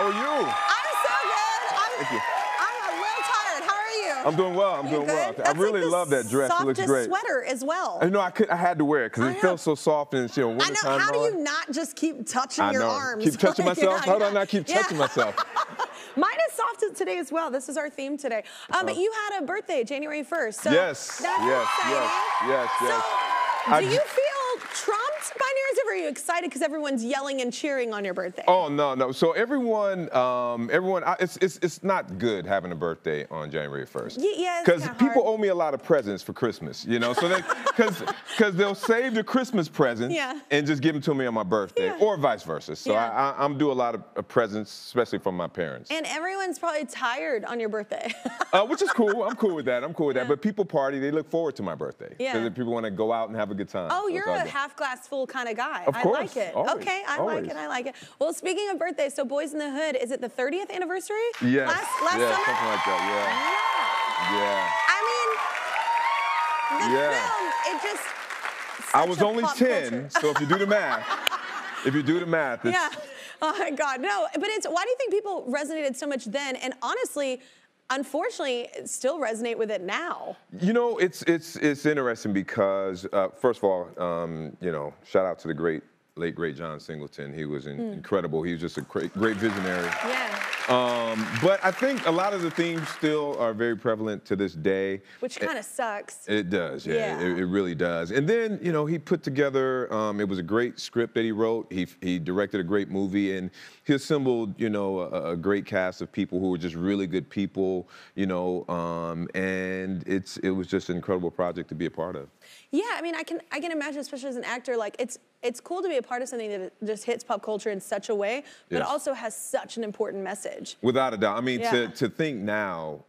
are you? I'm so good. Thank you. I'm a little tired. How are you? I'm doing well. I'm doing well. I really love that dress. It looks great. Sweater as well. You know, I had to wear it because it feels so soft and it's, wintertime. I know. How do you not just keep touching your arms? Keep touching myself? How do I not keep touching myself? Mine is soft today as well. This is our theme today. But you had a birthday, January 1st. So yes. So, do you feel trumped by New Year's Eve, or are you excited because everyone's yelling and cheering on your birthday? Oh, no. So everyone, it's not good having a birthday on January 1st. Yeah, because people owe me a lot of presents for Christmas, so because they'll save the Christmas presents and just give them to me on my birthday, or vice versa. So I'm due a lot of presents, especially from my parents. And everyone's probably tired on your birthday. Which is cool. I'm cool with that. But people party. They look forward to my birthday. Because people want to go out and have a good time. Oh, so you're a half glass full kind of guy. Of course. I like it. Always, okay, I like it. Well, speaking of birthdays, so Boys in the Hood, is it the 30th anniversary? Yes. Last summer? Something like that, I mean, the film, it just... I was only 10, so if you do the math, it's... Yeah. Oh my God, no. But why do you think people resonated so much then? And honestly, unfortunately, still resonate with it now. It's interesting because, first of all, shout out to the late great John Singleton. He was incredible. He was just a great visionary. Yeah. But I think a lot of the themes still are very prevalent to this day. Which kind of sucks. It does, yeah. It really does. And then, he put together, it was a great script that he wrote. He directed a great movie, and he assembled, a great cast of people who were just really good people, and it was just an incredible project to be a part of. Yeah, I mean, I can imagine, especially as an actor, like it's cool to be a part of something that just hits pop culture in such a way, but also has such an important message. Without a doubt. I mean, to think now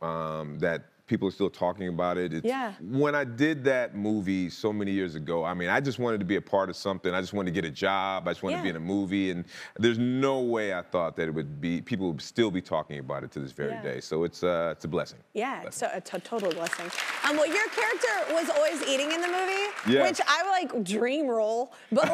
that people are still talking about it. When I did that movie so many years ago, I mean, I just wanted to be a part of something. I just wanted to get a job. I just wanted to be in a movie. And there's no way I thought that people would still be talking about it to this very day. So it's a blessing. Yeah, it's a total blessing. Well, your character was always eating in the movie, which I dream roll. But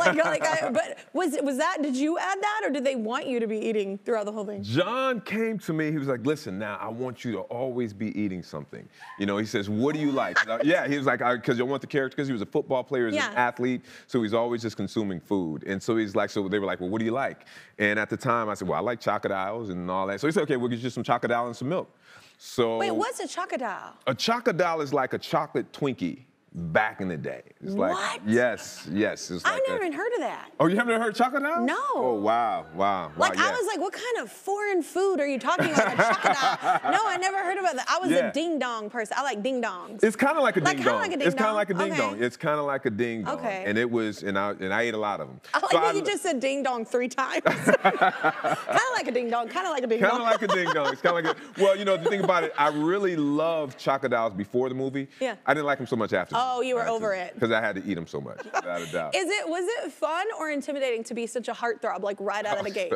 was that, did you add that, or did they want you to be eating throughout the whole thing? John came to me, he was like, listen, now I want you to always be eating something. He says, what do you like? He was like, because I want the character, because he was a football player, he was an athlete, so he's always just consuming food. And so he's like, so they were like, well, what do you like? And at the time, I said, well, I like chocodiles and all that. So he said, okay, we'll get you some chocodile and some milk. So wait, what's a chocodile? A chocodile is like a chocolate Twinkie. Back in the day. It's like, what? Yes. It's like I've never even heard of that. Oh, you haven't heard chocodile? No. Oh, wow. I was like, what kind of foreign food are you talking about? A chocodile? No, I never heard about that. I was a ding-dong person. I like ding-dongs. It's kind of like a ding-dong. It's kind of like a ding-dong. Okay. It's kind of like a ding-dong. Okay. And it was, and I ate a lot of them. I like that you just said ding-dong 3 times. Kind of like a ding-dong. Kind of like a ding-dong. Kind of like a ding-dong. It's kind of like well, the thing about it, I really loved chocodiles before the movie. Yeah. I didn't like them so much after. Oh, you were over it. Because I had to eat them so much, without a doubt. Was it fun or intimidating to be such a heartthrob, right out of the gate?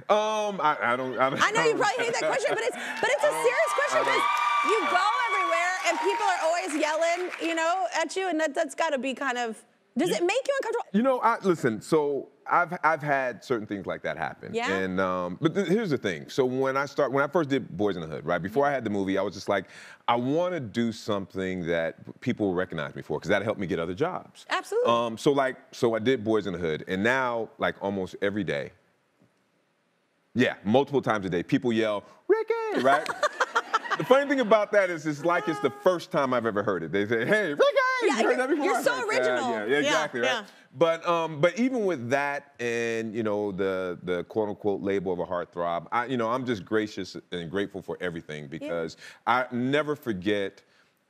I know you probably hate that question, but it's a serious question because you go everywhere and people are always yelling, at you, and that's got to be kind of. Does it make you uncomfortable? Listen. So I've had certain things like that happen. Yeah. And but here's the thing. So when I first did Boys in the Hood, right before I had the movie, I was just like, I want to do something that people will recognize me for, because that helped me get other jobs. Absolutely. So I did Boys in the Hood, and now almost every day, multiple times a day, people yell, Ricky, right? The funny thing about that is it's like it's the first time I've ever heard it. They say, hey, Ricky! Yeah, you heard that before? You're so original. Yeah, exactly, right? But even with that and, the quote-unquote label of a heartthrob, I'm just gracious and grateful for everything, because I never forget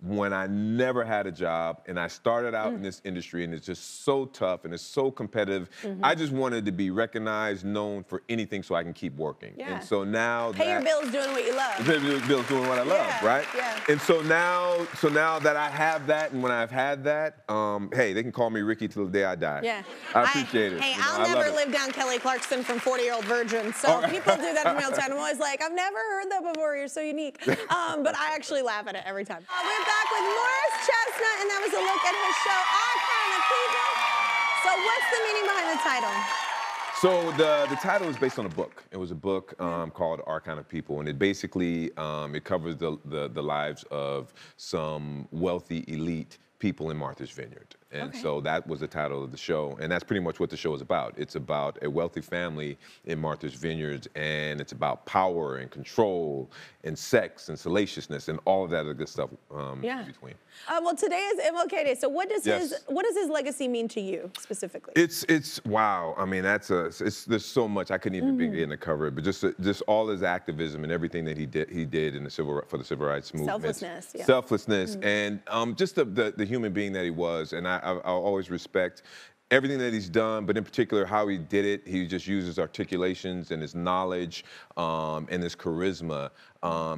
when I never had a job and I started out in this industry, and it's just so tough and it's so competitive. I just wanted to be recognized, known for anything, so I can keep working. Yeah. And so now pay your bills doing what you love. Pay your bills doing what I love, right? Yeah. And so now that I have that, and when I've had that, hey, they can call me Ricky till the day I die. Yeah. I appreciate it. Hey, I'll never live down Kelly Clarkson from 40-Year-Old Virgin. So people do that to me all the time. I'm always like, I've never heard that before. You're so unique. But I actually laugh at it every time. We're back with Morris Chestnut, and that was a look at his show, Our Kind of People. So what's the meaning behind the title? So the title is based on a book. It was a book called Our Kind of People, and it basically it covers the lives of some wealthy elite people in Martha's Vineyard. And so that was the title of the show, and that's pretty much what the show is about. It's about a wealthy family in Martha's Vineyard, and it's about power and control and sex and salaciousness and all of that other good stuff in between. Well, today is MLK Day, so what does his legacy mean to you specifically? It's wow. I mean, there's so much I couldn't even begin to cover it, but just all his activism and everything that he did in for the civil rights movement. Selflessness, and just the human being that he was, and I'll always respect everything that he's done, but in particular how he did it. He just uses articulations and his knowledge and his charisma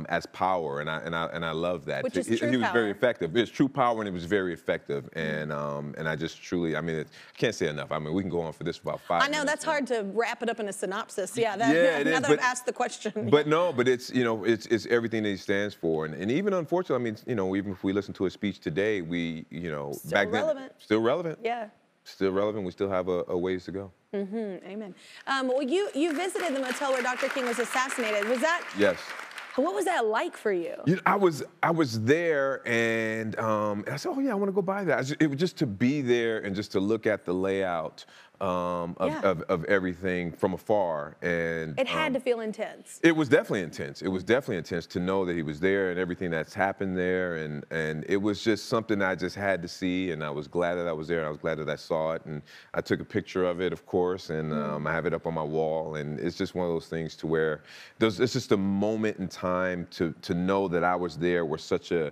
as power, and I love that. Which is true he was power. very effective. It's true power, and it was very effective. And I just truly, I mean, I can't say enough. I mean, we can go on for this for about 5 minutes. I know that's hard to wrap it up in a synopsis. Yeah, it is, now that I've asked the question. But no, but it's it's everything that he stands for, and even unfortunately, I mean, even if we listen to his speech today, we still back relevant. then still relevant. Yeah. Still relevant. We still have a ways to go. Amen. Well, you visited the motel where Dr. King was assassinated. Was that? Yes. What was that like for you? I was there, and I said, oh yeah, I want to go by that. It was just to be there and just to look at the layout of everything from afar, and it had to feel intense. It was definitely intense. It was definitely intense to know that he was there and everything that's happened there, and it was just something I just had to see, and I was glad that I was there, and I was glad that I saw it, and I took a picture of it, of course, and I have it up on my wall, and it's just one of those things to where it's just a moment in time to know that I was there where such a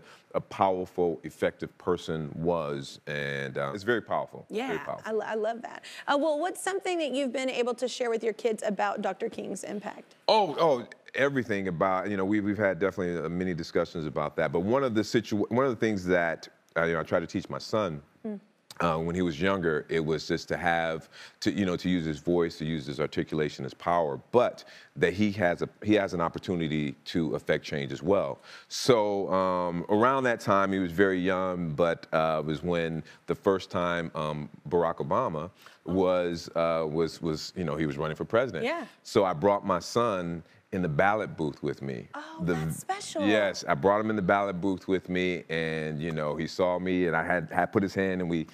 powerful, effective person was, and it's very powerful. Yeah, very powerful. I love that. Well, what's something that you've been able to share with your kids about Dr. King's impact? Oh, everything about, we've had definitely many discussions about that, but one of the things that I try to teach my son when he was younger, it was just to use his voice, to use his articulation as power, but that he has an opportunity to affect change as well. So around that time, he was very young, but it was when the first time Barack Obama was he was running for president. Yeah. So I brought my son in the ballot booth with me. Oh, that's special. Yes, I brought him in the ballot booth with me, and he saw me, and I had put his hand, and we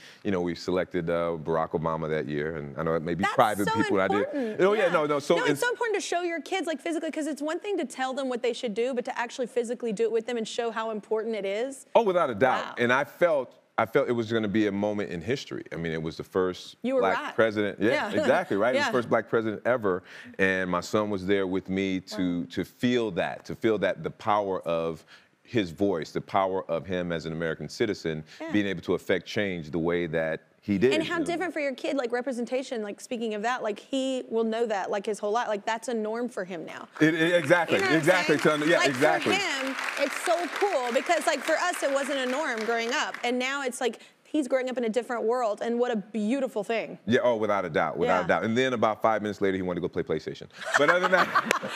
selected Barack Obama that year, and I know it may be private people. Important. I did. Oh yeah, no. So it's so important to show your kids like physically, because it's one thing to tell them what they should do, but to actually physically do it with them and show how important it is. Oh, without a doubt. Wow. And I felt it was going to be a moment in history. I mean, it was the first black president. Yeah, exactly, right? It was the first black president ever, and my son was there with me to feel that, the power of his voice, the power of him as an American citizen, being able to affect change the way that he did. And how different for your kid, like representation, like speaking of that, like he will know that like his whole life, like that's a norm for him now. Exactly, you know exactly. Like exactly. For him, it's so cool because like for us, it wasn't a norm growing up. And now it's like, he's growing up in a different world, and what a beautiful thing. Yeah, oh, without a doubt, without a doubt. And then about 5 minutes later, he wanted to go play PlayStation. But other than that...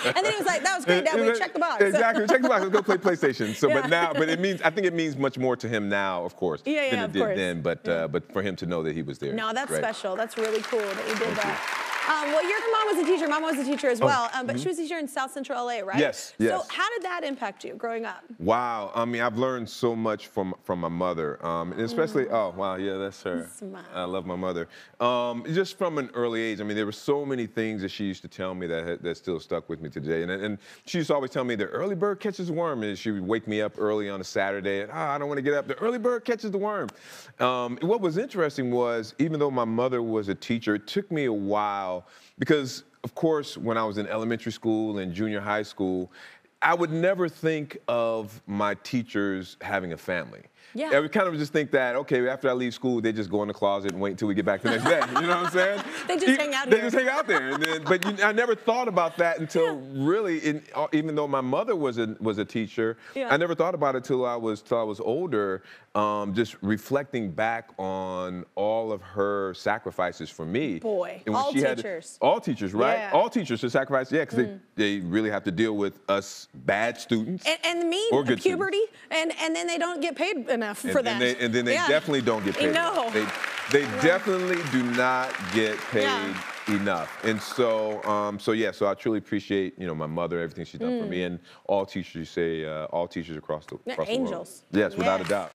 And then he was like, that was great, Dad, we checked the box. Exactly, check the box, let's go play PlayStation. So, but I think it means much more to him now, of course, than it did then, but for him to know that he was there. No, that's special. That's really cool that you did that. Well, your mom was a teacher. Mom was a teacher as well, but she was a teacher in South Central LA, right? Yes. So how did that impact you growing up? Wow. I mean, I've learned so much from my mother, and especially, oh, wow, yeah, that's her. Smile. I love my mother. Just from an early age, I mean, there were so many things that she used to tell me that still stuck with me today. And she used to always tell me, the early bird catches the worm. And she would wake me up early on a Saturday, and I don't want to get up. The early bird catches the worm. What was interesting was, even though my mother was a teacher, it took me a while because, of course, when I was in elementary school and junior high school, I would never think of my teachers having a family. Yeah. I would kind of just think that, okay, after I leave school, they just go in the closet and wait until we get back the next day. You know what I'm saying? They just hang out here. They just hang out there. And then, but I never thought about that until really, even though my mother was a teacher, I never thought about it till I was older, just reflecting back on all of her sacrifices for me. Boy, and all teachers. All teachers, right? Yeah. All teachers to sacrifice, because they really have to deal with us bad students. And me, puberty, and then they don't get paid enough for that. And then they definitely don't get paid. No. They definitely do not get paid enough. And so yeah, so I truly appreciate, you know, my mother, everything she's done for me, and all teachers. You say all teachers across the world. Angels. Yes, without a doubt.